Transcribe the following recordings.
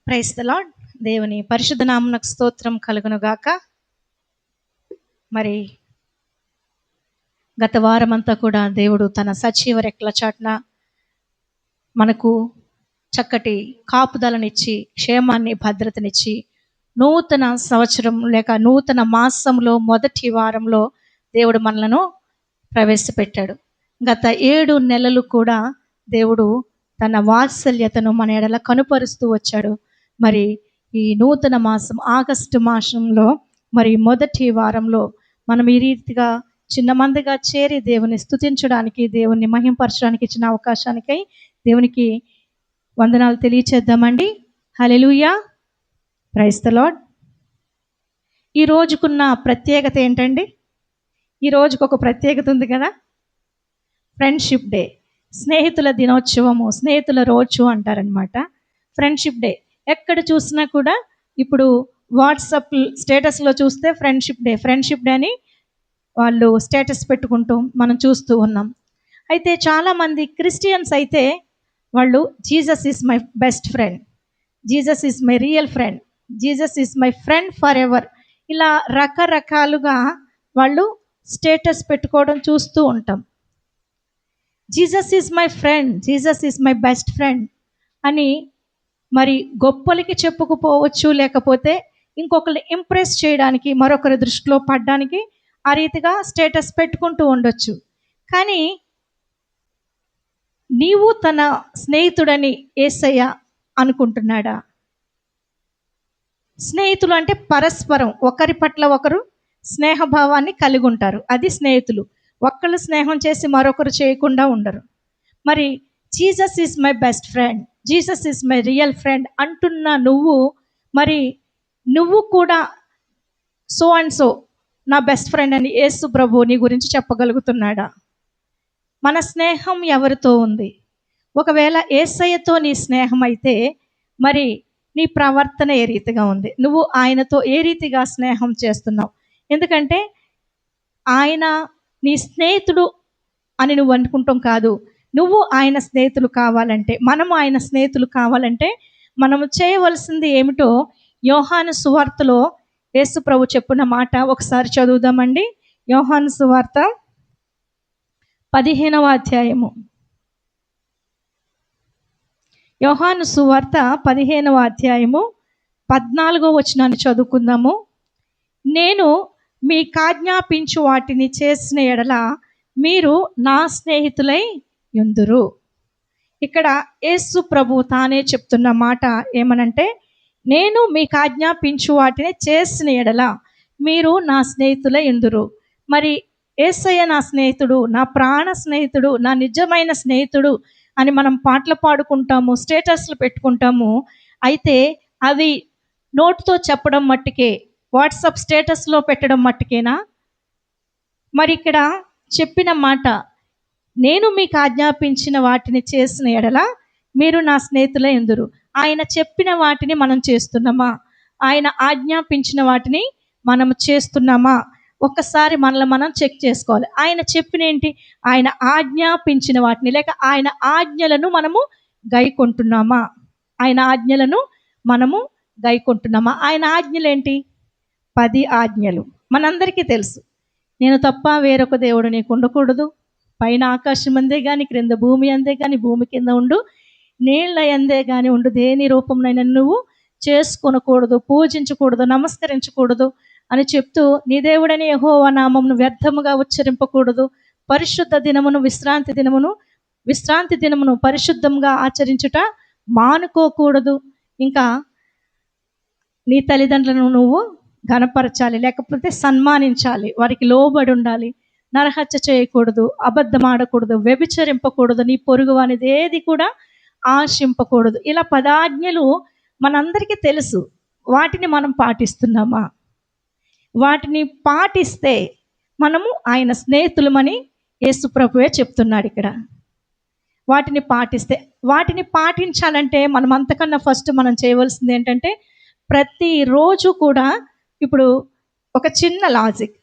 Praise the lord. దేవుని పరిశుద్ధ నామమునకు స్తోత్రం కలుగును గాక. మరి గత వారమంతా కూడా దేవుడు తన సజీవ రెక్కల చాటున మనకు చక్కటి కాపుదలనిచ్చి, క్షేమాన్ని, భద్రతనిచ్చి, నూతన సంవత్సరం లేక నూతన మాసంలో మొదటి వారంలో దేవుడు మనలను ప్రవేశపెట్టాడు. గత 7 నెలలు కూడా దేవుడు తన వాత్సల్యతను మన ఎడల కనుపరుస్తూ వచ్చాడు. మరి ఈ నూతన మాసం ఆగస్టు మాసంలో మరి మొదటి వారంలో మనం ఈ రీతిగా చిన్న మందిగా చేరి దేవుని స్తుతించడానికి, దేవుని మహింపరచడానికి ఇచ్చిన అవకాశానికై దేవునికి వందనాలు తెలియచేద్దామండి. హల్లెలూయా, ప్రైజ్ ది లార్డ్. ఈ రోజుకున్న ప్రత్యేకత ఏంటండి? ఈ రోజుకు ఒక ప్రత్యేకత ఉంది కదా, ఫ్రెండ్షిప్ డే, స్నేహితుల దినోత్సవము, స్నేహితుల రోజు అంటారనమాట. ఫ్రెండ్షిప్ డే ఎక్కడ చూసినా కూడా ఇప్పుడు వాట్సాప్ స్టేటస్లో చూస్తే ఫ్రెండ్షిప్ డే అని వాళ్ళు స్టేటస్ పెట్టుకుంటూ మనం చూస్తూ ఉన్నాం. అయితే చాలామంది క్రిస్టియన్స్ అయితే వాళ్ళు Jesus is my best friend, Jesus is my real friend, Jesus is my friend for ever, ఇలా రకరకాలుగా వాళ్ళు స్టేటస్ పెట్టుకోవడం చూస్తూ ఉంటాం. Jesus is my friend, Jesus is my best friend అని మరి గొప్పలకి చెప్పుకుపోవచ్చు, లేకపోతే ఇంకొకరిని ఇంప్రెస్ చేయడానికి, మరొకరి దృష్టిలో పడడానికి ఆ రీతిగా స్టేటస్ పెట్టుకుంటూ ఉండొచ్చు. కానీ నీవు తన స్నేహితుడని యేసయ్య అనుకుంటున్నాడా? స్నేహితులు అంటే పరస్పరం ఒకరి పట్ల ఒకరు స్నేహభావాన్ని కలిగి ఉంటారు, అది స్నేహితులు. ఒక్కళ్ళు స్నేహం చేసి మరొకరు చేయకుండా ఉండరు. మరి Jesus is my best friend, Jesus is my real friend అంటున్న నువ్వు కూడా సో అండ్ సో నా బెస్ట్ ఫ్రెండ్ అని యేసు ప్రభు నీ గురించి చెప్పగలుగుతున్నాడా? మన స్నేహం ఎవరితో ఉంది? ఒకవేళ యేసయ్యతో నీ స్నేహం అయితే మరి నీ ప్రవర్తన ఏ రీతిగా ఉంది? నువ్వు ఆయనతో ఏ రీతిగా స్నేహం చేస్తున్నావు? ఎందుకంటే ఆయన నీ స్నేహితుడు అని నువ్వు అనుకుంటాం కాదు. నువ్వు ఆయన స్నేహితులు కావాలంటే, మనము ఆయన స్నేహితులు కావాలంటే మనము చేయవలసింది ఏమిటో యోహాను సువార్తలో యేసు ప్రభు చెప్పున్న మాట ఒకసారి చదువుదామండి. యోహాను సువార్త 15వ అధ్యాయము. యోహాను సువార్త 15వ అధ్యాయము 14వ వచనాన్ని చదువుకుందాము. నేను మీకాజ్ఞాపించు వాటిని చేసిన ఎడల మీరు నా స్నేహితులై యుందురు. ఇక్కడ యేసు ప్రభు తానే చెప్తున్న మాట ఏమనంటే, నేను మీకు ఆజ్ఞాపించు వాటిని చేసిన ఎడల మీరు నా స్నేహితులై యుందురు. మరి యేసయ్య నా స్నేహితుడు, నా ప్రాణ స్నేహితుడు, నా నిజమైన స్నేహితుడు అని మనం పాటలు పాడుకుంటాము, స్టేటస్లు పెట్టుకుంటాము. అయితే అవి నోటుతో చెప్పడం మట్టుకే, వాట్సాప్ స్టేటస్లో పెట్టడం మట్టుకేనా? మరి ఇక్కడ చెప్పిన మాట, నేను మీకు ఆజ్ఞాపించిన వాటిని చేసిన ఎడల మీరు నా స్నేహితులై యుందురు. ఆయన చెప్పిన వాటిని మనం చేస్తున్నామా? ఆయన ఆజ్ఞాపించిన వాటిని మనం చేస్తున్నామా? ఒక్కసారి మనల్ని మనం చెక్ చేసుకోవాలి. ఆయన చెప్పిన ఏంటి? ఆయన ఆజ్ఞాపించిన వాటిని లేక ఆయన ఆజ్ఞలను మనము గైకొంటున్నామా? ఆయన ఆజ్ఞలను మనము గైకొంటున్నామా? ఆయన ఆజ్ఞలు ఏంటి? 10 ఆజ్ఞలు మనందరికీ తెలుసు. నేను తప్ప వేరొక దేవుడు నీకు ఉండకూడదు, పైన ఆకాశం అందే కానీ, క్రింద భూమి అందే కానీ, భూమి కింద ఉండు, నీళ్ళ అందే కానీ ఉండు, దేని రూపంనైనా నువ్వు చేసుకొనకూడదు, పూజించకూడదు, నమస్కరించకూడదు అని చెప్తూ, నీ దేవుడని యెహోవా నామమును వ్యర్థముగా ఉచ్చరింపకూడదు, పరిశుద్ధ దినమును విశ్రాంతి దినమును పరిశుద్ధంగా ఆచరించుట మానుకోకూడదు, ఇంకా నీ తల్లిదండ్రులను నువ్వు ఘనపరచాలి, లేకపోతే సన్మానించాలి, వారికి లోబడి ఉండాలి, నరహత్య చేయకూడదు, అబద్ధం ఆడకూడదు, వ్యభిచరింపకూడదు, నీ పొరుగు అనేది ఏది కూడా ఆశింపకూడదు. ఇలా 10 ఆజ్ఞలు మనందరికీ తెలుసు. వాటిని మనం పాటిస్తున్నామా? వాటిని పాటిస్తే మనము ఆయన స్నేహితులమని యేసు ప్రభువే చెప్తున్నాడు ఇక్కడ. వాటిని పాటించాలంటే మనం అంతకన్నా ఫస్ట్ మనం చేయవలసింది ఏంటంటే, ప్రతిరోజు కూడా ఇప్పుడు ఒక చిన్న లాజిక్,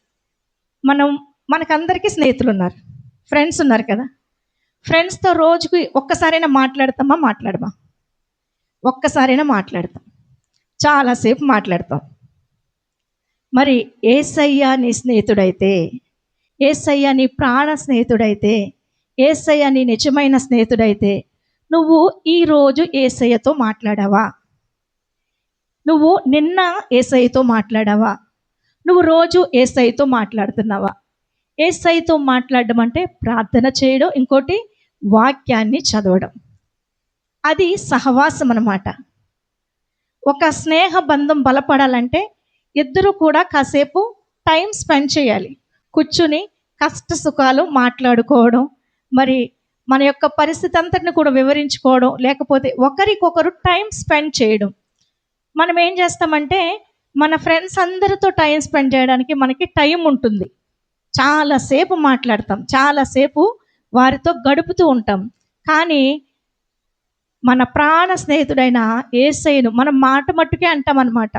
మనకందరికీ స్నేహితులు ఉన్నారు, ఫ్రెండ్స్ ఉన్నారు కదా. ఫ్రెండ్స్తో రోజుకి ఒక్కసారైనా మాట్లాడమా? ఒక్కసారైనా మాట్లాడతాం. చాలాసేపు మాట్లాడతాం. మరి యేసయ్య నీ స్నేహితుడైతే, యేసయ్య నీ ప్రాణ స్నేహితుడైతే, యేసయ్య నీ నిజమైన స్నేహితుడైతే, నువ్వు ఈరోజు యేసయ్యతో మాట్లాడావా? నువ్వు నిన్న యేసయ్యతో మాట్లాడావా? నువ్వు రోజు యేసయ్యతో మాట్లాడుతున్నావా? యేసయ్యతో మాట్లాడడం అంటే ప్రార్థన చేయడం, ఇంకోటి వాక్యాన్ని చదవడం. అది సహవాసం అన్నమాట. ఒక స్నేహ బంధం బలపడాలంటే ఇద్దరు కూడా కాసేపు టైం స్పెండ్ చేయాలి. కూర్చుని కష్ట సుఖాలు మాట్లాడుకోవడం, మరి మన యొక్క పరిస్థితి అంతటిని కూడా వివరించుకోవడం, లేకపోతే ఒకరికొకరు టైం స్పెండ్ చేయడం. మనం ఏం చేస్తామంటే మన ఫ్రెండ్స్ అందరితో టైం స్పెండ్ చేయడానికి మనకి టైం ఉంటుంది. చాలాసేపు మాట్లాడతాం, చాలాసేపు వారితో గడుపుతూ ఉంటాం. కానీ మన ప్రాణ స్నేహితుడైన యేసయ్యను మనం మాట మట్టుకే అంటామన్నమాట.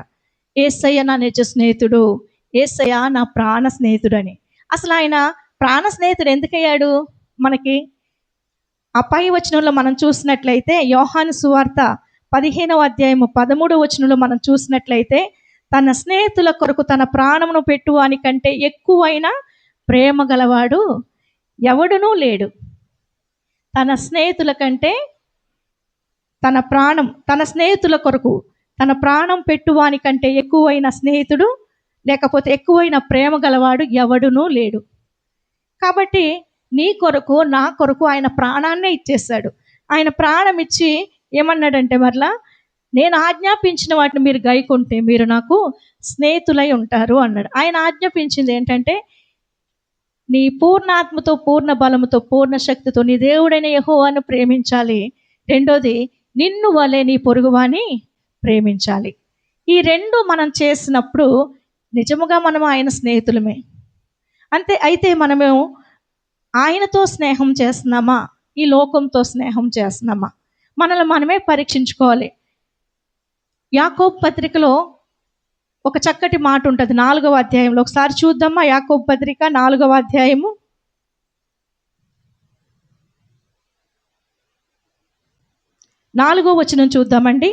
యేసయ్య నా నిజ స్నేహితుడు, యేసయ్య నా ప్రాణ స్నేహితుడని. అసలు ఆయన ప్రాణ స్నేహితుడు ఎందుకయ్యాడు మనకి? ఆ పై వచనంలో మనం చూసినట్లయితే యోహాను సువార్త 15వ అధ్యాయము 13వ వచనంలో మనం చూసినట్లయితే, తన స్నేహితుల కొరకు తన ప్రాణమును పెట్టువాని కంటే ఎక్కువైన ప్రేమ గలవాడు ఎవడునూ లేడు. తన స్నేహితుల కంటే తన స్నేహితుల కొరకు తన ప్రాణం పెట్టువాని కంటే ఎక్కువైన స్నేహితుడు, లేకపోతే ఎక్కువైన ప్రేమ గలవాడు ఎవడునూ లేడు. కాబట్టి నీ కొరకు నా కొరకు ఆయన ప్రాణాన్నే ఇచ్చేశాడు. ఆయన ప్రాణం ఇచ్చి ఏమన్నాడంటే, మరలా నేను ఆజ్ఞాపించిన వాటిని మీరు గైకుంటే మీరు నాకు స్నేహితులై ఉంటారు అన్నాడు. ఆయన ఆజ్ఞాపించింది ఏంటంటే, నీ పూర్ణాత్మతో, పూర్ణ బలముతో, పూర్ణ శక్తితో నీ దేవుడైన యెహోవాను ప్రేమించాలి. రెండోది, నిన్ను వలె నీ పొరుగువాని ప్రేమించాలి. ఈ రెండు మనం చేసినప్పుడు నిజముగా మనం ఆయన స్నేహితులమే. అయితే మనము ఆయనతో స్నేహం చేస్తున్నామా, ఈ లోకంతో స్నేహం చేస్తున్నామా? మనల్ని మనమే పరీక్షించుకోవాలి. యాకోబు పత్రికలో ఒక చక్కటి మాట ఉంటుంది 4వ అధ్యాయంలో. ఒకసారి చూద్దామా? యాకోబు పత్రిక 4వ అధ్యాయము 4వ వచనం చూద్దామండి.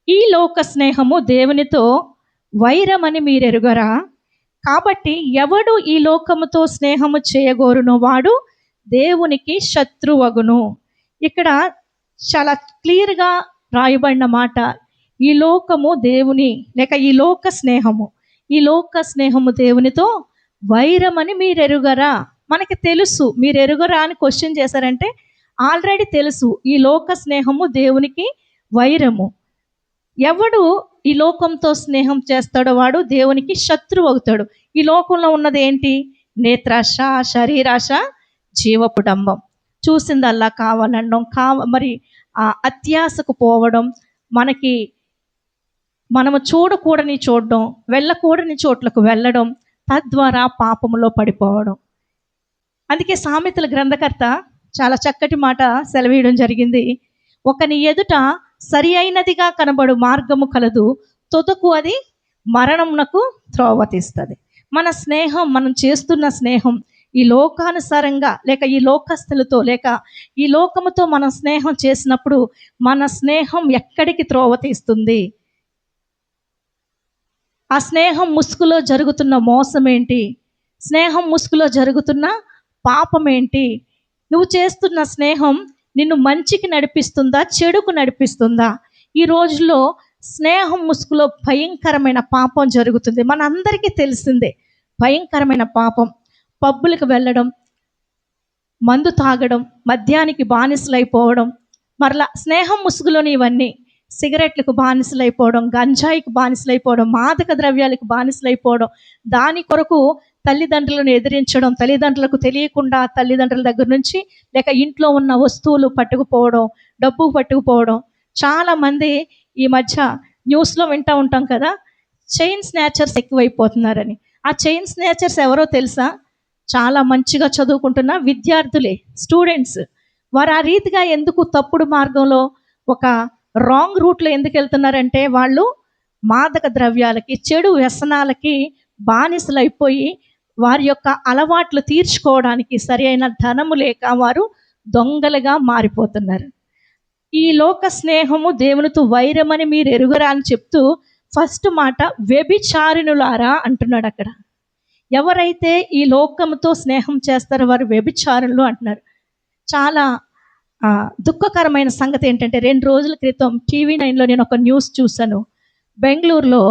ఈ లోక స్నేహము దేవునితో వైరమని మీరెరుగరా? కాబట్టి ఎవడు ఈ లోకముతో స్నేహము చేయగోరునో వాడు దేవునికి శత్రువగును. ఇక్కడ చాలా క్లియర్గా రాయబడిన మాట. ఈ లోకము దేవుని, లేక ఈ లోక స్నేహము దేవునితో వైరమని మీరెరుగరా? మనకి తెలుసు. మీరు ఎరుగరా అని క్వశ్చన్ చేశారంటే ఆల్రెడీ తెలుసు. ఈ లోక స్నేహము దేవునికి వైరము. ఎవడు ఈ లోకంతో స్నేహం చేస్తాడో వాడు దేవునికి శత్రువు అవుతాడు. ఈ లోకంలో ఉన్నది ఏంటి? నేత్రాశ, శరీరాశ, జీవపు డంబం. చూసిందల్లా కావాలనడం, మరి ఆ అత్యాశకు పోవడం, మనము చూడకూడని చూడడం, వెళ్ళకూడని చోట్లకు వెళ్ళడం, తద్వారా పాపములో పడిపోవడం. అందుకే సామెతల గ్రంథకర్త చాలా చక్కటి మాట సెలవీయడం జరిగింది. ఒకని ఎదుట సరి అయినదిగా కనబడు మార్గము కలదు, తుదకు అది మరణమునకు త్రోవ తీస్తుంది. మన స్నేహం, మనం చేస్తున్న స్నేహం ఈ లోకానుసారంగా, లేక ఈ లోకస్తులతో, లేక ఈ లోకముతో మనం స్నేహం చేసినప్పుడు మన స్నేహం ఎక్కడికి త్రోవ తీస్తుంది? ఆ స్నేహం ముసుగులో జరుగుతున్న మోసం ఏంటి? స్నేహం ముసుగులో జరుగుతున్న పాపం ఏంటి? నువ్వు చేస్తున్న స్నేహం నిన్ను మంచికి నడిపిస్తుందా, చెడుకు నడిపిస్తుందా? ఈ రోజుల్లో స్నేహం ముసుగులో భయంకరమైన పాపం జరుగుతుంది. మనందరికీ తెలిసిందే భయంకరమైన పాపం. పబ్బులకు వెళ్ళడం, మందు తాగడం, మద్యానికి బానిసలైపోవడం, మరలా స్నేహం ముసుగులోని ఇవన్నీ సిగరెట్లకు బానిసలైపోవడం, గంజాయికి బానిసలైపోవడం, మాదక ద్రవ్యాలకు బానిసలైపోవడం, దాని కొరకు తల్లిదండ్రులను ఎదిరించడం, తల్లిదండ్రులకు తెలియకుండా తల్లిదండ్రుల దగ్గర నుంచి, లేక ఇంట్లో ఉన్న వస్తువులు పట్టుకుపోవడం, డబ్బు పట్టుకుపోవడం. చాలామంది ఈ మధ్య న్యూస్లో వింటూ ఉంటాం కదా, చైన్ స్నాచర్స్ ఎక్కువైపోతున్నారని. ఆ చైన్ స్నాచర్స్ ఎవరో తెలుసా? చాలా మంచిగా చదువుకుంటున్న విద్యార్థులే, స్టూడెంట్స్. వారు ఆ రీతిగా ఎందుకు తప్పుడు మార్గంలో, ఒక రాంగ్ రూట్లో ఎందుకు వెళ్తున్నారంటే, వాళ్ళు మాదక ద్రవ్యాలకి, చెడు వ్యసనాలకి బానిసలైపోయి వారి యొక్క అలవాట్లు తీర్చుకోవడానికి సరి అయిన ధనము లేక వారు దొంగలుగా మారిపోతున్నారు. ఈ లోక స్నేహము దేవునితో వైరమని మీరు ఎరుగరా అని చెప్తూ ఫస్ట్ మాట వ్యభిచారిణులారా అంటున్నాడు అక్కడ. ఎవరైతే ఈ లోకంతో స్నేహం చేస్తారో వారు వ్యభిచారులు అంటున్నారు. చాలా దుఃఖకరమైన సంగతి ఏంటంటే 2 రోజుల క్రితం TV9లో నేను ఒక న్యూస్ చూశాను. బెంగళూరులో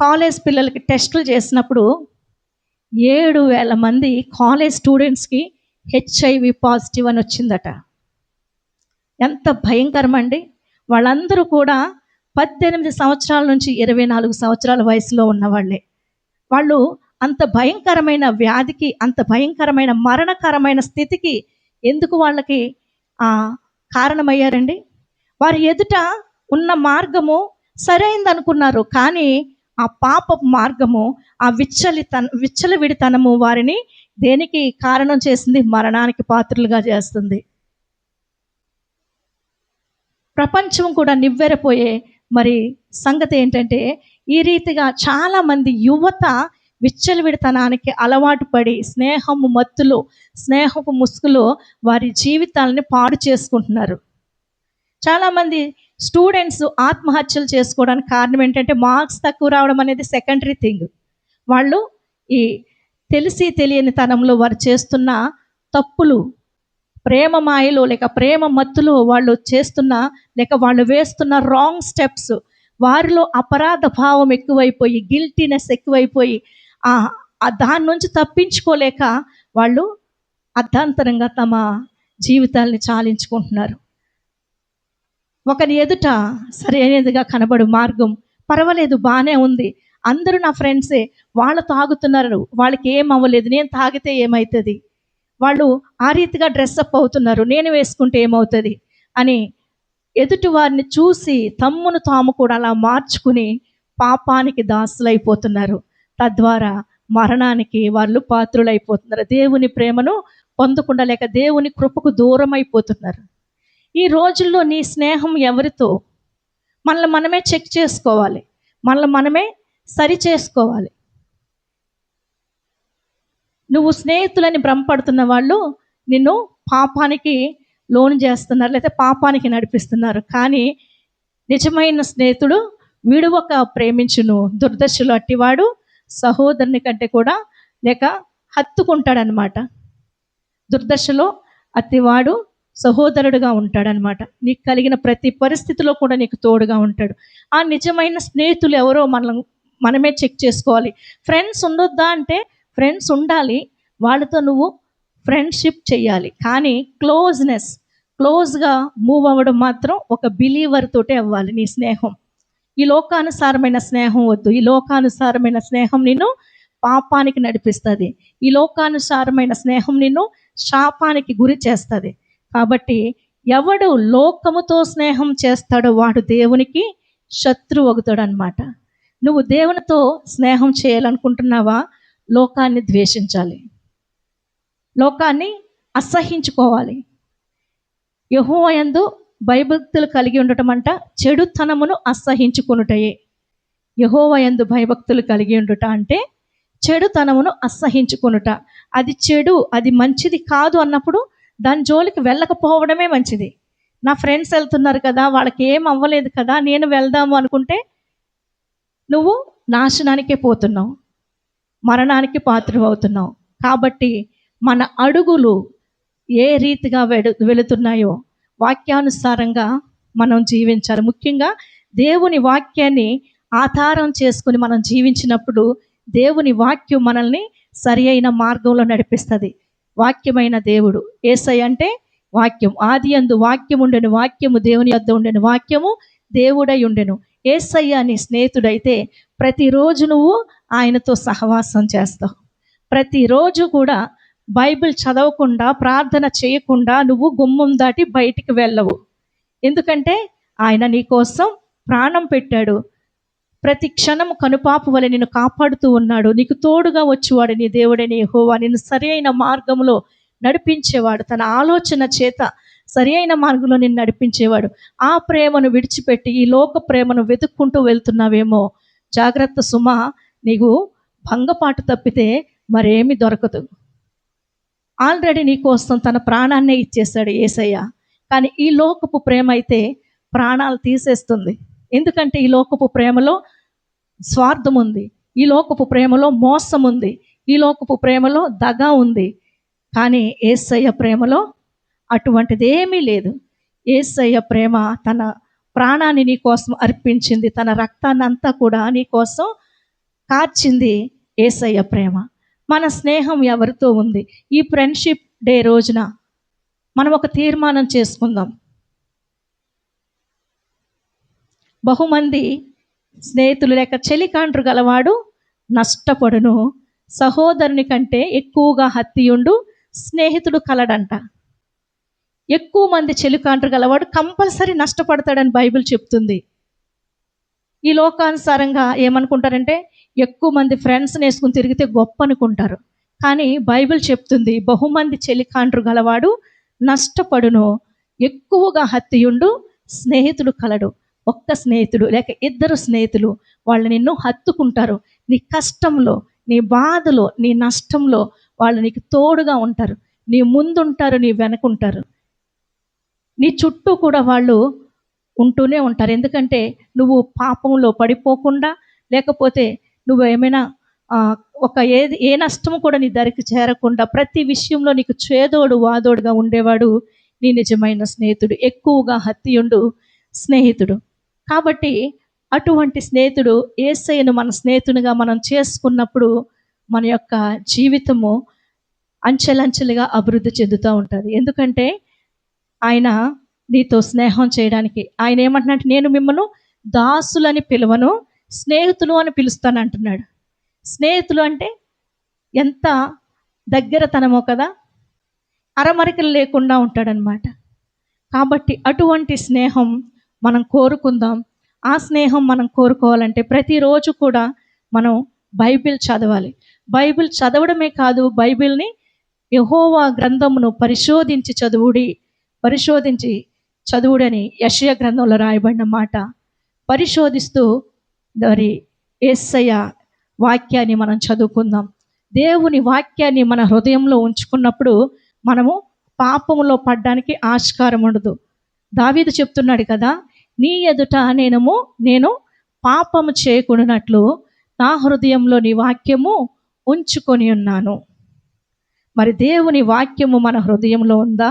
కాలేజ్ పిల్లలకి టెస్టులు చేసినప్పుడు 7,000 మంది కాలేజ్ స్టూడెంట్స్కి HIV పాజిటివ్ అని వచ్చిందట. ఎంత భయంకరమండి. వాళ్ళందరూ కూడా 18 సంవత్సరాల నుంచి 24 సంవత్సరాల వయసులో ఉన్నవాళ్ళే. వాళ్ళు అంత భయంకరమైన వ్యాధికి, అంత భయంకరమైన మరణకరమైన స్థితికి ఎందుకు వాళ్ళకి కారణమయ్యారండి? వారి ఎదుట ఉన్న మార్గము సరైంది అనుకున్నారు, కానీ ఆ పాపపు మార్గము, ఆ విచ్చలవిడితనము వారిని దేనికి కారణం చేసింది? మరణానికి పాత్రులుగా చేస్తుంది. ప్రపంచం కూడా నివ్వెరపోయే మరి సంగతి ఏంటంటే, ఈ రీతిగా చాలామంది యువత విచ్చలవిడితనానికి అలవాటు పడి స్నేహము మత్తులో, స్నేహపు ముసుగులో వారి జీవితాలని పాడు చేసుకుంటున్నారు. చాలామంది స్టూడెంట్స్ ఆత్మహత్యలు చేసుకోవడానికి కారణం ఏంటంటే, మార్క్స్ తక్కువ రావడం అనేది సెకండరీ థింగ్. వాళ్ళు ఈ తెలిసి తెలియని తనంలో వారు చేస్తున్న తప్పులు, ప్రేమ మాయలో లేక ప్రేమ మత్తులో వాళ్ళు చేస్తున్న, లేక వాళ్ళు వేస్తున్న రాంగ్ స్టెప్స్, వారిలో అపరాధ భావం ఎక్కువైపోయి, గిల్టీనెస్ ఎక్కువైపోయి దాని నుంచి తప్పించుకోలేక వాళ్ళు అర్ధాంతరంగా తమ జీవితాల్ని చాలించుకుంటున్నారు. ఒకరి ఎదుట సరైనదిగా కనబడు మార్గం, పర్వాలేదు బాగానే ఉంది, అందరూ నా ఫ్రెండ్సే, వాళ్ళు తాగుతున్నారు, వాళ్ళకి ఏం అవ్వలేదు, నేను తాగితే ఏమవుతుంది, వాళ్ళు ఆ రీతిగా డ్రెస్అప్ అవుతున్నారు, నేను వేసుకుంటే ఏమవుతుంది అని ఎదుటి వారిని చూసి తమ్మును తాము కూడా అలా మార్చుకుని పాపానికి దాసులైపోతున్నారు. తద్వారా మరణానికి వాళ్ళు పాత్రులైపోతున్నారు. దేవుని ప్రేమను పొందకుండా, లేక దేవుని కృపకు దూరం అయిపోతున్నారు. ఈ రోజుల్లో నీ స్నేహం ఎవరితో? మనల్ని మనమే చెక్ చేసుకోవాలి, మనల్ని మనమే సరి చేసుకోవాలి. నువ్వు స్నేహితులని భ్రమపడుతున్న వాళ్ళు నిన్ను పాపానికి లోను చేస్తున్నారు, లేకపోతే పాపానికి నడిపిస్తున్నారు. కానీ నిజమైన స్నేహితుడు విడువక ప్రేమించును, దుర్దశలు అట్టివాడు సహోదరుని కంటే కూడా లేక హత్తుకుంటాడనమాట. దుర్దశలో అతివాడు సహోదరుడుగా ఉంటాడనమాట. నీకు కలిగిన ప్రతి పరిస్థితిలో కూడా నీకు తోడుగా ఉంటాడు. ఆ నిజమైన స్నేహితులు ఎవరో మనమే చెక్ చేసుకోవాలి. ఫ్రెండ్స్ ఉండొద్దా అంటే ఫ్రెండ్స్ ఉండాలి, వాళ్ళతో నువ్వు ఫ్రెండ్షిప్ చేయాలి. కానీ క్లోజ్గా మూవ్ అవ్వడం మాత్రం ఒక బిలీవర్ తోటే అవ్వాలి నీ స్నేహం. ఈ లోకానుసారమైన స్నేహం వద్దు. ఈ లోకానుసారమైన స్నేహం నిన్ను పాపానికి నడిపిస్తుంది. ఈ లోకానుసారమైన స్నేహం నిన్ను శాపానికి గురి చేస్తుంది. కాబట్టి ఎవడు లోకముతో స్నేహం చేస్తాడో వాడు దేవునికి శత్రువు అవుతాడు అనమాట. నువ్వు దేవునితో స్నేహం చేయాలనుకుంటున్నావా? లోకాన్ని ద్వేషించాలి, లోకాన్ని అసహించుకోవాలి. యెహోవా యందు భయభక్తులు కలిగి ఉండటం అంట చెడుతనమును అసహించుకొనుటయే. యెహోవా యందు భయభక్తులు కలిగి ఉండుట అంటే చెడుతనమును అసహించుకొనుట. అది చెడు, అది మంచిది కాదు అన్నప్పుడు దాని జోలికి వెళ్ళకపోవడమే మంచిది. నా ఫ్రెండ్స్ వెళ్తున్నారు కదా, వాళ్ళకి ఏం అవ్వలేదు కదా, నేను వెళ్దాము అనుకుంటే నువ్వు నాశనానికే పోతున్నావు, మరణానికి పాత్ర అవుతున్నావు. కాబట్టి మన అడుగులు ఏ రీతిగా వెళుతున్నాయో వాక్యానుసారంగా మనం జీవించాలి. ముఖ్యంగా దేవుని వాక్యాన్ని ఆధారం చేసుకుని మనం జీవించినప్పుడు దేవుని వాక్యం మనల్ని సరి అయిన మార్గంలో నడిపిస్తుంది. వాక్యమైన దేవుడు యేసయ్య అంటే వాక్యం. ఆదియందు వాక్యం ఉండెను, వాక్యము దేవుని యొద్ద ఉండెను, వాక్యము దేవుడై ఉండెను. యేసయ్య నీ స్నేహితుడైతే ప్రతిరోజు నువ్వు ఆయనతో సహవాసం చేస్తావు. ప్రతిరోజు కూడా బైబిల్ చదవకుండా, ప్రార్థన చేయకుండా నువ్వు గుమ్మం దాటి బయటికి వెళ్ళవు. ఎందుకంటే ఆయన నీ కోసం ప్రాణం పెట్టాడు. ప్రతి క్షణం కనుపాపు వలె నిన్ను కాపాడుతూ ఉన్నాడు. నీకు తోడుగా వచ్చేవాడు నీ దేవుడైన యెహోవా. నిన్ను సరి అయిన మార్గంలో నడిపించేవాడు. తన ఆలోచన చేత సరి అయిన మార్గంలో నిన్ను నడిపించేవాడు. ఆ ప్రేమను విడిచిపెట్టి ఈ లోక ప్రేమను వెతుక్కుంటూ వెళ్తున్నావేమో, జాగ్రత్త సుమా. నీకు భంగపాటు తప్పితే మరేమి దొరకదు. ఆల్రెడీ నీ కోసం తన ప్రాణాన్నే ఇచ్చేశాడు యేసయ్య. కానీ ఈ లోకపు ప్రేమ అయితే ప్రాణాలు తీసేస్తుంది. ఎందుకంటే ఈ లోకపు ప్రేమలో స్వార్థం ఉంది, ఈ లోకపు ప్రేమలో మోసం ఉంది, ఈ లోకపు ప్రేమలో దగ ఉంది. కానీ యేసయ్య ప్రేమలో అటువంటిది ఏమీ లేదు. యేసయ్య ప్రేమ తన ప్రాణాన్ని నీ కోసం అర్పించింది, తన రక్తాన్ని అంతా కూడా నీ కోసం కార్చింది యేసయ్య ప్రేమ. మన స్నేహం ఎవరితో ఉంది? ఈ ఫ్రెండ్షిప్ డే రోజున మనం ఒక తీర్మానం చేసుకుందాం. బహుమంది స్నేహితులు లేక చెలికాండ్రు గలవాడు నష్టపడును, సహోదరుని కంటే ఎక్కువగా హత్తియుండు స్నేహితుడు కలడంట. ఎక్కువ మంది చెలికాండ్రు గలవాడు కంపల్సరీ నష్టపడతాడని బైబిల్ చెప్తుంది. ఈ లోకానుసారంగా ఏమనుకుంటారంటే ఎక్కువ మంది ఫ్రెండ్స్ని వేసుకుని తిరిగితే గొప్ప అనుకుంటారు. కానీ బైబిల్ చెప్తుంది బహుమంది చెలికాండ్రు గలవాడు నష్టపడును, ఎక్కువగా హత్తియుండు స్నేహితుడు కలడు. ఒక్క స్నేహితుడు లేక ఇద్దరు స్నేహితులు వాళ్ళు నిన్ను హత్తుకుంటారు. నీ కష్టంలో, నీ బాధలో, నీ నష్టంలో వాళ్ళు నీకు తోడుగా ఉంటారు. నీ ముందుంటారు, నీ వెనకుంటారు, నీ చుట్టూ కూడా వాళ్ళు ఉంటూనే ఉంటారు. ఎందుకంటే నువ్వు పాపంలో పడిపోకుండా, లేకపోతే నువ్వు ఏమైనా ఏ నష్టము కూడా నీ దరికి చేరకుండా ప్రతి విషయంలో నీకు చేదోడు వాదోడుగా ఉండేవాడు నీ నిజమైన స్నేహితుడు, ఎక్కువగా హత్తియుండు స్నేహితుడు. కాబట్టి అటువంటి స్నేహితుడు యేసయ్యను మన స్నేహితునిగా మనం చేసుకున్నప్పుడు మన యొక్క జీవితము అంచెలంచెలుగా అభివృద్ధి చెందుతూ ఉంటుంది. ఎందుకంటే ఆయన నీతో స్నేహం చేయడానికి ఆయన ఏమంటున్నాడు, నేను మిమ్మల్ని దాసులని పిలవను, స్నేహితులు అని పిలుస్తాను అంటున్నాడు. స్నేహితులు అంటే ఎంత దగ్గరతనమో కదా, అరమరికలు లేకుండా ఉంటాడనమాట. కాబట్టి అటువంటి స్నేహం మనం కోరుకుందాం. ఆ స్నేహం మనం కోరుకోవాలంటే ప్రతిరోజు కూడా మనం బైబిల్ చదవాలి. బైబిల్ చదవడమే కాదు, బైబిల్ని యెహోవా గ్రంథమును పరిశోధించి చదువుడని యెషయా గ్రంథంలో రాయబడిన మాట. పరిశోధిస్తూ మరి యేసయ్య వాక్యాన్ని మనం చదువుకుందాం. దేవుని వాక్యాన్ని మన హృదయంలో ఉంచుకున్నప్పుడు మనము పాపములో పడ్డానికి ఆస్కారం ఉండదు. దావీదు చెప్తున్నాడు కదా, నీ ఎదుట నేను పాపము చేయకుండానట్లు నా హృదయంలో నీ వాక్యము ఉంచుకొని ఉన్నాను. మరి దేవుని వాక్యము మన హృదయంలో ఉందా?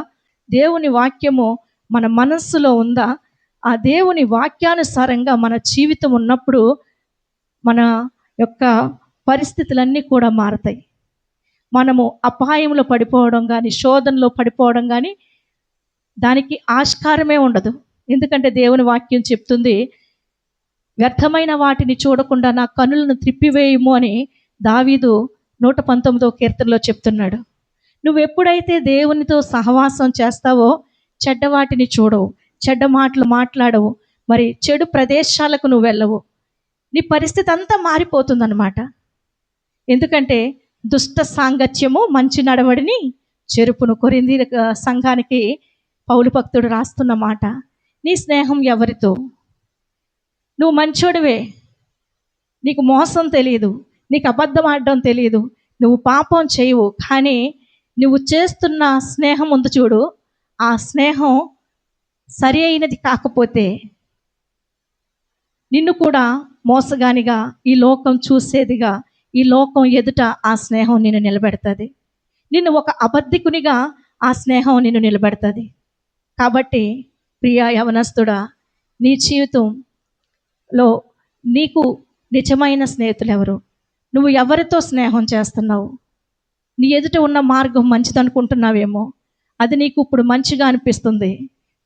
దేవుని వాక్యము మన మనస్సులో ఉందా? ఆ దేవుని వాక్యానుసారంగా మన జీవితం ఉన్నప్పుడు మన యొక్క పరిస్థితులన్నీ కూడా మారతాయి. మనము అపాయంలో పడిపోవడం కానీ, శోధనలో పడిపోవడం కానీ దానికి ఆస్కారమే ఉండదు. ఎందుకంటే దేవుని వాక్యం చెప్తుంది, వ్యర్థమైన వాటిని చూడకుండా నా కనులను త్రిప్పివేయము అని దావీదు 119వ కీర్తనలో చెప్తున్నాడు. నువ్వు ఎప్పుడైతే దేవునితో సహవాసం చేస్తావో చెడ్డ వాటిని చూడవు, చెడ్డ మాటలు మాట్లాడవు, మరి చెడు ప్రదేశాలకు నువ్వు వెళ్ళవు. నీ పరిస్థితి అంతా మారిపోతుందన్నమాట. ఎందుకంటే దుష్ట సాంగత్యము మంచి నడవడిని చెరుపును. కొరింథీ సంఘానికి పౌలు భక్తుడు రాస్తున్న మాట. నీ స్నేహం ఎవరితో? నువ్వు మంచోడివే, నీకు మోసం తెలియదు, నీకు అబద్ధం ఆడడం తెలియదు, నువ్వు పాపం చేయవు, కానీ నువ్వు చేస్తున్న స్నేహం ఉంది చూడు, ఆ స్నేహం సరి అయినది కాకపోతే నిన్ను కూడా మోసగానిగా, ఈ లోకం చూసేదిగా, ఈ లోకం ఎదుట ఆ స్నేహం నిన్ను నిలబెడుతుంది. నిన్ను ఒక అబద్ధికునిగా ఆ స్నేహం నిన్ను నిలబెడుతుంది. కాబట్టి ప్రియా యవనస్తుడా, నీ జీవితంలో నీకు నిజమైన స్నేహితులు ఎవరు? నువ్వు ఎవరితో స్నేహం చేస్తున్నావు? నీ ఎదుట ఉన్న మార్గం మంచిదనుకుంటున్నావేమో, అది నీకు ఇప్పుడు మంచిగా అనిపిస్తుంది,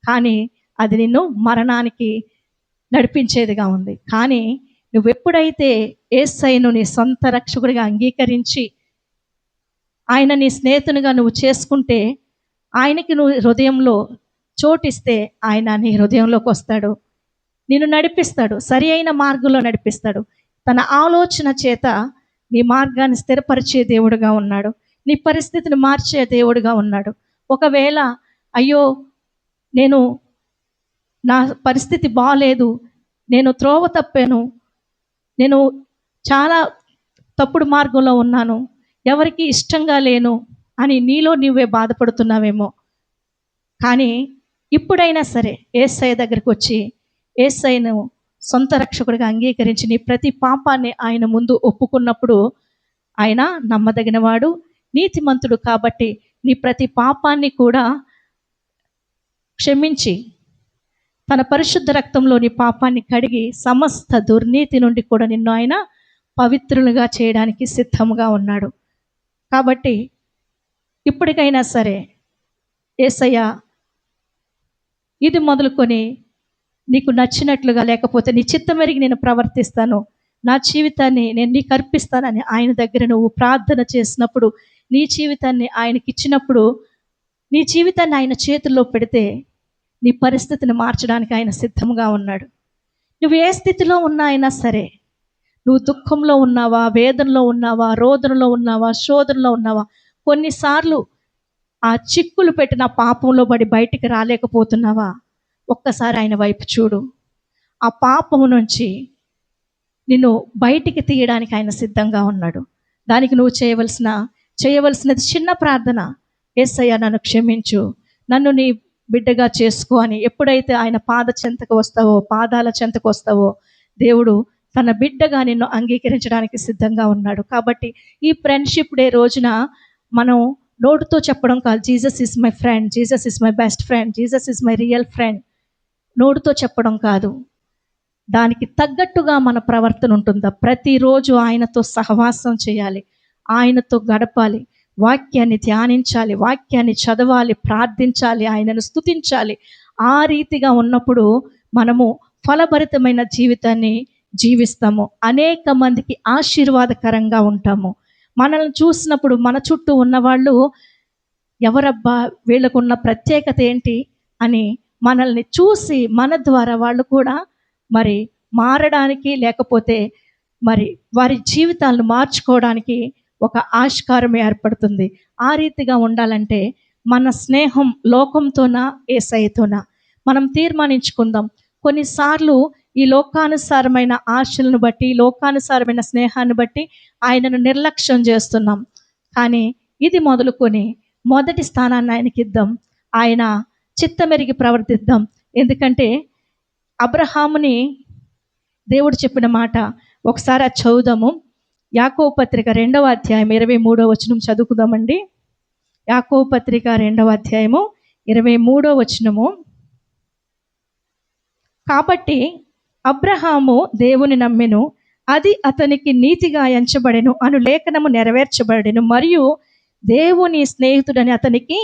కానీ అది నిన్ను మరణానికి నడిపించేదిగా ఉంది. కానీ నువ్వెప్పుడైతే యేసయ్యను నీ సొంత రక్షకుడిగా అంగీకరించి ఆయన నీ స్నేహితునిగా నువ్వు చేసుకుంటే, ఆయనకి నువ్వు హృదయంలో చోటిస్తే ఆయన నీ హృదయంలోకి వస్తాడు, నిన్ను నడిపిస్తాడు, సరి అయిన మార్గంలో నడిపిస్తాడు. తన ఆలోచన చేత నీ మార్గాన్ని స్థిరపరిచే దేవుడుగా ఉన్నాడు, నీ పరిస్థితిని మార్చే దేవుడుగా ఉన్నాడు. ఒకవేళ అయ్యో నా పరిస్థితి బాగాలేదు, నేను త్రోవ తప్పాను, నేను చాలా తప్పుడు మార్గంలో ఉన్నాను, ఎవరికి ఇష్టంగా లేను అని నీలో నువ్వే బాధపడుతున్నావేమో. కానీ ఇప్పుడైనా సరే యేసయ్య దగ్గరికి వచ్చి యేసయ్యను సొంత రక్షకుడిగా అంగీకరించి నీ ప్రతి పాపాన్ని ఆయన ముందు ఒప్పుకున్నప్పుడు ఆయన నమ్మదగినవాడు, నీతిమంతుడు కాబట్టి నీ ప్రతి పాపాన్ని కూడా క్షమించి తన పరిశుద్ధ రక్తంలో నీ పాపాన్ని కడిగి సమస్త దుర్నీతి నుండి కూడా నిన్ను ఆయన పవిత్రులుగా చేయడానికి సిద్ధంగా ఉన్నాడు. కాబట్టి ఇప్పటికైనా సరే యేసయ్య ఇది మొదలుకొని నీకు నచ్చినట్లుగా, లేకపోతే నీ చిత్తం ఎరిగి నేను ప్రవర్తిస్తాను, నా జీవితాన్ని నేను నీకు అర్పిస్తానని ఆయన దగ్గర నువ్వు ప్రార్థన చేసినప్పుడు, నీ జీవితాన్ని ఆయనకి ఇచ్చినప్పుడు, నీ జీవితాన్ని ఆయన చేతుల్లో పెడితే నీ పరిస్థితిని మార్చడానికి ఆయన సిద్ధంగా ఉన్నాడు. నువ్వు ఏ స్థితిలో ఉన్నా అయినా సరే, నువ్వు దుఃఖంలో ఉన్నావా, వేదనలో ఉన్నావా, రోదనలో ఉన్నావా, శోధనలో ఉన్నావా, కొన్నిసార్లు ఆ చిక్కులు పెట్టిన పాపంలో పడి బయటికి రాలేకపోతున్నావా, ఒక్కసారి ఆయన వైపు చూడు. ఆ పాపము నుంచి నిన్ను బయటికి తీయడానికి ఆయన సిద్ధంగా ఉన్నాడు. దానికి నువ్వు చేయవలసినది చిన్న ప్రార్థన. యేసయ్య నన్ను క్షమించు, నన్ను నీ బిడ్డగా చేసుకో అని ఎప్పుడైతే ఆయన పాదాల చెంతకు వస్తావో దేవుడు తన బిడ్డగా నిన్ను అంగీకరించడానికి సిద్ధంగా ఉన్నాడు. కాబట్టి ఈ ఫ్రెండ్షిప్ డే రోజున మనం నోటుతో చెప్పడం కాదు, Jesus is my friend, Jesus is my best friend, Jesus is my real friend, నోటుతో చెప్పడం కాదు, దానికి తగ్గట్టుగా మన ప్రవర్తన ఉంటుందా. ప్రతిరోజు ఆయనతో సహవాసం చేయాలి, ఆయనతో గడపాలి, వాక్యాన్ని ధ్యానించాలి, వాక్యాన్ని చదవాలి, ప్రార్థించాలి, ఆయనను స్తుతించాలి. ఆ రీతిగా ఉన్నప్పుడు మనము ఫలభరితమైన జీవితాన్ని జీవిస్తాము, అనేక మందికి ఆశీర్వాదకరంగా ఉంటాము. మనల్ని చూసినప్పుడు మన చుట్టూ ఉన్నవాళ్ళు ఎవరబ్బా వీళ్ళకున్న ప్రత్యేకత ఏంటి అని మనల్ని చూసి మన ద్వారా వాళ్ళు కూడా మరి మారడానికి, లేకపోతే మరి వారి జీవితాలను మార్చుకోవడానికి ఒక ఆస్కారం ఏర్పడుతుంది. ఆ రీతిగా ఉండాలంటే మన స్నేహం లోకంతోనా యేసయ్యతోనా మనం తీర్మానించుకుందాం. కొన్నిసార్లు ఈ లోకానుసారమైన ఆశలను బట్టి, లోకానుసారమైన స్నేహాన్ని బట్టి ఆయనను నిర్లక్ష్యం చేస్తున్నాం. కానీ ఇది మొదలుకొని మొదటి స్థానాన్ని ఆయనకి ఇద్దాం, ఆయన చిత్తమెరిగి ప్రవర్తిద్దాం. ఎందుకంటే అబ్రహాముని దేవుడు చెప్పిన మాట ఒకసారి అది చదువుదాము. యాకోబు పత్రిక 2వ అధ్యాయం 23వ వచనం చదువుకుందామండి. యాకోబు పత్రిక 2వ అధ్యాయము 23వ వచనము. కాబట్టి అబ్రహాము దేవుని నమ్మెను, అది అతనికి నీతిగా ఎంచబడెను అను లేఖనము నెరవేర్చబడెను, మరియు దేవుని స్నేహితుడని అతనికి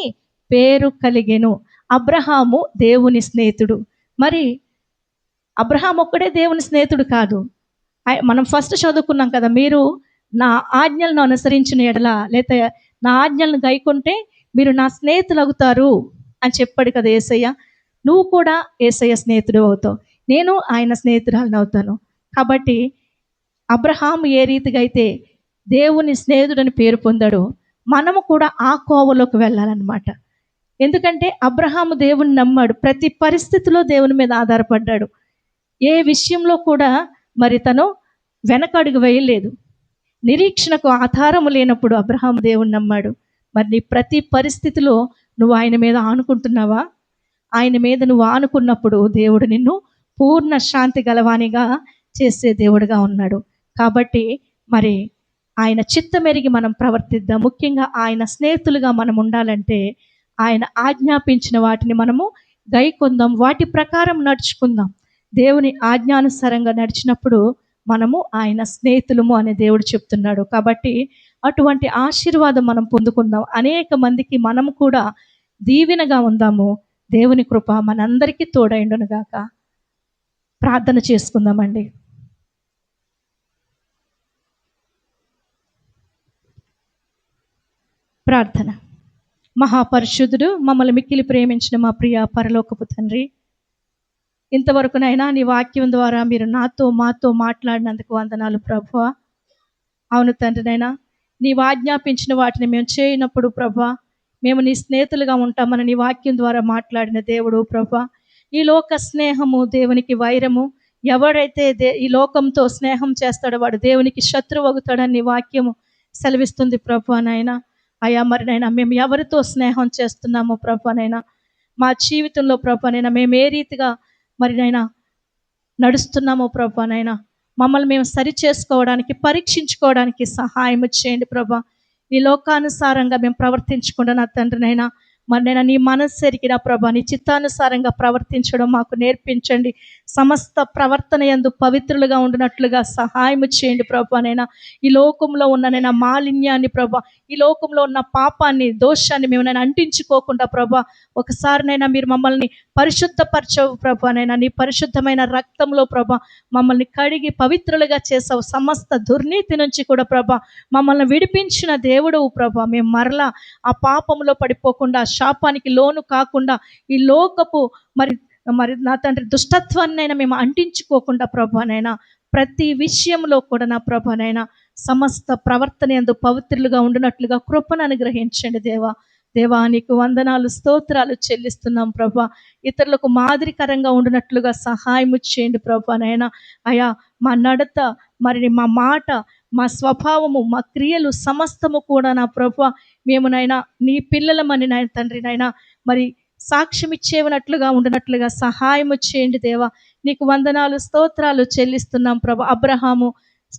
పేరు కలిగెను. అబ్రహాము దేవుని స్నేహితుడు. మరి అబ్రహాం ఒక్కడే దేవుని స్నేహితుడు కాదు. మనం ఫస్ట్ చదువుకున్నాం కదా, మీరు నా ఆజ్ఞలను అనుసరించిన ఎడల, లేదా నా ఆజ్ఞలను గైకుంటే మీరు నా స్నేహితులు అవుతారు అని చెప్పాడు కదా యేసయ్య. నువ్వు కూడా యేసయ్య స్నేహితుడు అవుతావు, నేను ఆయన స్నేహితురాలను అవుతాను. కాబట్టి అబ్రహాం ఏ రీతిగా అయితే దేవుని స్నేహితుడని పేరు పొందాడో మనము కూడా ఆ కోవలోకి వెళ్ళాలన్నమాట. ఎందుకంటే అబ్రహాము దేవుని నమ్మాడు, ప్రతి పరిస్థితిలో దేవుని మీద ఆధారపడ్డాడు, ఏ విషయంలో కూడా మరి తను వెనకడుగు వేయలేదు. నిరీక్షణకు ఆధారము లేనప్పుడు అబ్రహాము దేవుని నమ్మాడు. మరి నీ ప్రతి పరిస్థితిలో నువ్వు ఆయన మీద ఆనుకుంటున్నావా? ఆయన మీద నువ్వు ఆనుకున్నప్పుడు దేవుడు నిన్ను పూర్ణ శాంతి గలవానిగా చేసే దేవుడుగా ఉన్నాడు. కాబట్టి మరి ఆయన చిత్తమెరిగి మనం ప్రవర్తిద్దాం. ముఖ్యంగా ఆయన స్నేహితులుగా మనం ఉండాలంటే ఆయన ఆజ్ఞాపించిన వాటిని మనము గైకొందాం, వాటి ప్రకారం నడుచుకుందాం. దేవుని ఆజ్ఞానుసారంగా నడిచినప్పుడు మనము ఆయన స్నేహితులము అని దేవుడు చెప్తున్నాడు. కాబట్టి అటువంటి ఆశీర్వాదం మనం పొందుకుందాం, అనేక మందికి మనము కూడా దీవెనగా ఉందాము. దేవుని కృప మనందరికీ తోడైండును గాక. ప్రార్థన చేసుకుందామండి. ప్రార్థన. మహాపరిశుద్ధుడు, మమ్మల్ని మిక్కిలి ప్రేమించిన మా ప్రియ పరలోకపు తండ్రి, ఇంతవరకునైనా నీ వాక్యం ద్వారా మీరు మాతో మాట్లాడినందుకు వందనాలు ప్రభువా. అవును తండ్రినైనా, నీవు ఆజ్ఞాపించిన వాటిని మేము చేయనప్పుడు ప్రభా, మేము నీ స్నేహితులుగా ఉంటామని నీ వాక్యం ద్వారా మాట్లాడిన దేవుడు ప్రభా. ఈ లోక స్నేహము దేవునికి వైరము, ఎవరైతే ఈ లోకంతో స్నేహం చేస్తాడో వాడు దేవునికి శత్రువు అవుతాడని నీ వాక్యము సెలవిస్తుంది ప్రభా. నైనా అయ్యా, మరి నైనా మేము ఎవరితో స్నేహం చేస్తున్నామో ప్రభా, నైనా మా జీవితంలో ప్రభా నైనా మేము ఏ రీతిగా మరి నైనా నడుస్తున్నామో ప్రభా నైనా మమ్మల్ని మేము సరి చేసుకోవడానికి, పరీక్షించుకోవడానికి సహాయం చేయండి ప్రభా. ఈ లోకానుసారంగా మేము ప్రవర్తించకుండా నా తండ్రినైనా మరి నేను నీ మనస్సు ఎరిగిన ప్రభా, నీ చిత్తానుసారంగా ప్రవర్తించడం మాకు నేర్పించండి. సమస్త ప్రవర్తన యందు పవిత్రులుగా ఉండినట్లుగా సహాయం చేయండి ప్రభా. నైనా ఈ లోకంలో ఉన్న నేను మాలిన్యాన్ని ప్రభా, ఈ లోకంలో ఉన్న పాపాన్ని, దోషాన్ని మేము నేను అంటించుకోకుండా ప్రభా, ఒకసారినైనా మీరు మమ్మల్ని పరిశుద్ధపరచవు ప్రభా. నైనా నీ పరిశుద్ధమైన రక్తంలో ప్రభా మమ్మల్ని కడిగి పవిత్రులుగా చేసావు. సమస్త దుర్నీతి నుంచి కూడా ప్రభా మమ్మల్ని విడిపించిన దేవుడవు ప్రభా. మేము మరలా ఆ పాపంలో పడిపోకుండా, శాపానికి లోను కాకుండా, ఈ లోకపు మరి మరి నా తండ్రి దుష్టత్వాన్నైనా మేము అంటించుకోకుండా ప్రభానైనా ప్రతి విషయంలో కూడా నా ప్రభానైనా సమస్త ప్రవర్తన యందు పవిత్రులుగా ఉండినట్లుగా కృపను అనుగ్రహించండి దేవా. దేవా నీకు వందనాలు, స్తోత్రాలు చెల్లిస్తున్నాం ప్రభా. ఇతరులకు మాదిరికరంగా ఉండినట్లుగా సహాయం చేయండి ప్రభానైనా. అయా మా నడత, మరి మా మాట, మా స్వభావము, మా క్రియలు సమస్తము కూడా నా ప్రభా మేమునైనా నీ పిల్లలమని నాయన తండ్రినైనా మరి సాక్ష్యం ఇచ్చేవనట్లుగా ఉండినట్లుగా సహాయము చేయండి దేవా. నీకు వందనాలు, స్తోత్రాలు చెల్లిస్తున్నాం ప్రభా. అబ్రహాము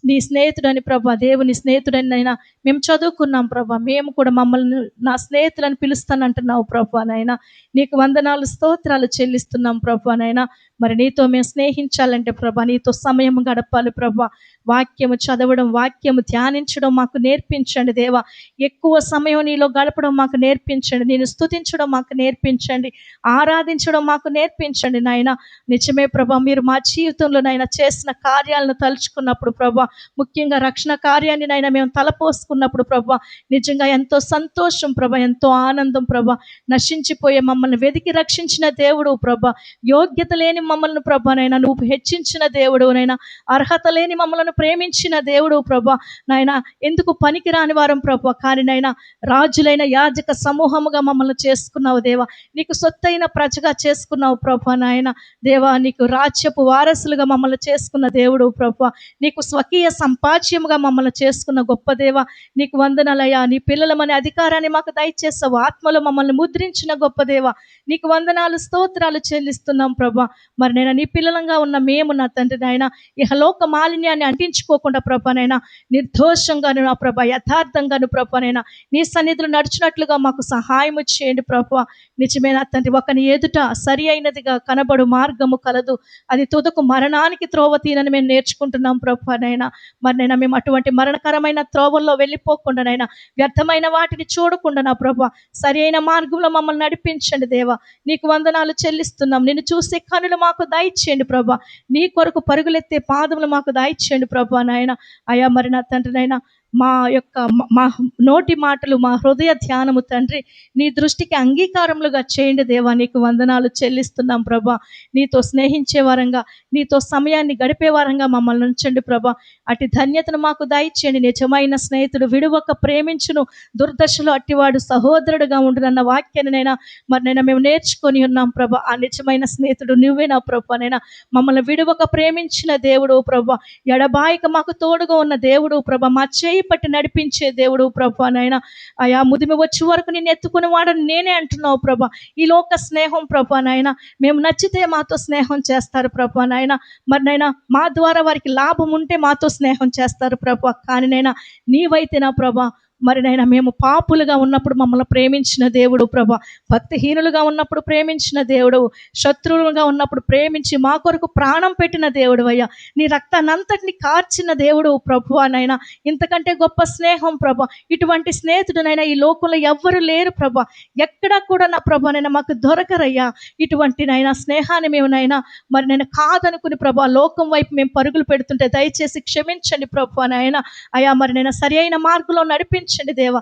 నీ స్నేహితుడని ప్రభా, దేవుని స్నేహితుడని అయినా మేము చదువుకున్నాం ప్రభా. మేము కూడా మమ్మల్ని నా స్నేహితులను పిలుస్తానంటున్నావు ప్రభా నైనా. నీకు వందనాలు, స్తోత్రాలు చెల్లిస్తున్నాం ప్రభా నైనా. మరి నీతో మేము స్నేహించాలంటే ప్రభా, నీతో సమయం గడపాలి ప్రభా. వాక్యము చదవడం, వాక్యము ధ్యానించడం మాకు నేర్పించండి దేవా. ఎక్కువ సమయం నీలో గడపడం మాకు నేర్పించండి. నేను స్తుతించడం మాకు నేర్పించండి. ఆరాధించడం మాకు నేర్పించండి నాయన. నిజమే ప్రభా, మీరు మా జీవితంలో నైనా చేసిన కార్యాలను తలుచుకున్నప్పుడు ప్రభా, ముఖ్యంగా రక్షణ కార్యాన్ని నైనా మేము తలపోసుకున్నప్పుడు ప్రభా నిజంగా ఎంతో సంతోషం ప్రభా, ఎంతో ఆనందం ప్రభా. నశించిపోయే మమ్మల్ని వెతికి రక్షించిన దేవుడు ప్రభా, యోగ్యత లేని మమ్మల్ని ప్రభా నైనా నువ్వు హెచ్చించిన దేవుడు నైనా, అర్హత లేని మమ్మల్ని ప్రేమించిన దేవుడు ప్రభా నాయన. ఎందుకు పనికిరాని వారం ప్రభా, కానీ నైనా రాజులైన యాజక సమూహముగా మమ్మల్ని చేసుకున్నావు దేవా. నీకు సొత్తైన ప్రజగా చేసుకున్నావు ప్రభా నాయన. దేవా నీకు రాజ్యపు వారసులుగా మమ్మల్ని చేసుకున్న దేవుడు ప్రభా. నీకు స్వకీయ సంపాద్యముగా మమ్మల్ని చేసుకున్న గొప్ప దేవా. నీకు వందనాలయ్యా. నీ పిల్లలమనే అధికారాన్ని మాకు దయచేసావు. ఆత్మలో మమ్మల్ని ముద్రించిన గొప్ప దేవా. నీకు వందనాలు, స్తోత్రాలు చెల్లిస్తున్నాం ప్రభా. మరి నేను నీ పిల్లలంగా ఉన్న మేము నా తండ్రి నాయన ఇహలోక మాలిన్యాన్ని అంటించుకోకుండా ప్రభానైనా నిర్దోషంగాను నా ప్రభా, యథార్థంగాను ప్రభానైనా నీ సన్నిధిలో నడిచినట్లుగా మాకు సహాయం చేయండి ప్రభా. నిజమే నా తండ్రి, ఒకని ఎదుట సరి అయినదిగా కనబడు మార్గము కలదు, అది తుదకు మరణానికి త్రోవ తీనని మేము నేర్చుకుంటున్నాం ప్రభానైనా. మరి నైనా మేము అటువంటి మరణకరమైన త్రోవల్లో వెళ్ళిపోకుండానైనా, వ్యర్థమైన వాటిని చూడకుండా నా ప్రభా సరి అయిన మార్గంలో మమ్మల్ని నడిపించండి దేవా. నీకు వందనాలు చెల్లిస్తున్నాం. నిన్ను చూసే కనులు మాకు దయచేయండి ప్రభా. నీ కొరకు పరుగులెత్తే పాదములు మాకు దయచేయండి ప్రభా నాయన. అయా మరి నా తండ్రి నైనా మా యొక్క మా నోటి మాటలు, మా హృదయ ధ్యానము తండ్రి నీ దృష్టికి అంగీకారములుగా చేయండి దేవా. నీకు వందనాలు చెల్లిస్తున్నాం ప్రభా. నీతో స్నేహించే వారంగా, నీతో సమయాన్ని గడిపే వారంగా మమ్మల్ని ఉంచండి ప్రభా. అటు ధన్యతను మాకు దయచేయండి. నిజమైన స్నేహితుడు విడువక ప్రేమించును, దుర్దశలో అట్టివాడు సహోదరుడుగా ఉండునన్న వాక్యాన్నైనా మరి నైనా మేము నేర్చుకొని ఉన్నాం ప్రభా. ఆ నిజమైన స్నేహితుడు నువ్వే నా ప్రభా నైనా. మమ్మల్ని విడువక ప్రేమించిన దేవుడు ప్రభా, ఎడబాయిక మాకు తోడుగా ఉన్న దేవుడు ప్రభా, మా చేయి పట్టి నడిపించే దేవుడు ప్రభా నైనా. అయా ముదిమి వచ్చే వరకు నేను ఎత్తుకుని వాడని నేనే అంటున్నావు ప్రభా. ఈ లోక స్నేహం ప్రభా నాయన, మేము నచ్చితే మాతో స్నేహం చేస్తారు ప్రభా నాయన. మరి నైనా మా ద్వారా వారికి లాభం ఉంటే మాతో స్నేహం చేస్తారు ప్రభా. కానీ నైనా నీవైతే నా ప్రభా మరి నైనా మేము పాపులుగా ఉన్నప్పుడు మమ్మల్ని ప్రేమించిన దేవుడు ప్రభా, భక్తిహీనులుగా ఉన్నప్పుడు ప్రేమించిన దేవుడు, శత్రువులుగా ఉన్నప్పుడు ప్రేమించి మా కొరకు ప్రాణం పెట్టిన దేవుడు అయ్యా. నీ రక్తాన్నంతటిని కార్చిన దేవుడు ప్రభు నైనా. ఇంతకంటే గొప్ప స్నేహం ప్రభా, ఇటువంటి స్నేహితుడునైనా ఈ లోకంలో ఎవ్వరు లేరు ప్రభా. ఎక్కడా కూడా నా ప్రభా నైనా మాకు దొరకరయ్యా. ఇటువంటి నైనా స్నేహాన్ని మేము నైనా మరి నేను కాదనుకుని ప్రభా లోకం వైపు మేము పరుగులు పెడుతుంటే దయచేసి క్షమించండి ప్రభా నాయన. అయా మరి నేను సరి అయిన మార్గంలో నడిపించండి దేవా.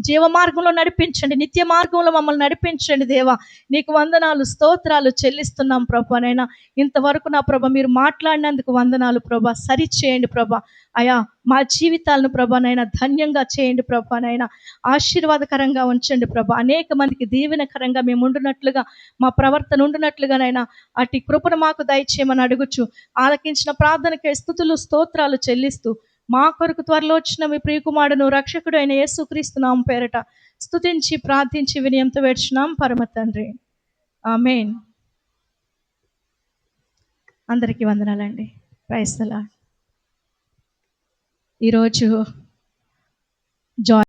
జీవ మార్గంలో నడిపించండి, నిత్య మార్గంలో మమ్మల్ని నడిపించండి దేవా. నీకు వందనాలు, స్తోత్రాలు చెల్లిస్తున్నాం ప్రభా నైనా. ఇంతవరకు నా ప్రభా మీరు మాట్లాడినందుకు వందనాలు ప్రభా. సరి చేయండి ప్రభా. అయా మా జీవితాలను ప్రభా నైనా ధన్యంగా చేయండి ప్రభా నైనా. ఆశీర్వాదకరంగా ఉంచండి ప్రభా. అనేక మందికి దీవెనకరంగా మేము ఉండునట్లుగా, మా ప్రవర్తన ఉండునట్లుగానైనా అటు కృపను మాకు దయచేయమని అడుగుచు ఆలకించిన ప్రార్థనకే స్తుతులు, స్తోత్రాలు చెల్లిస్తూ మా కొరకు త్వరలో వచ్చిన మీ ప్రియకుమారుడును రక్షకుడు అయిన యేసుక్రీస్తు నామమున పేరట స్తుతించి ప్రార్థించి వినయంతో వేడుచున్నాం పరమ తండ్రి. ఆమేన్. అందరికీ వందనాలండి. Praise the Lord. ఈరోజు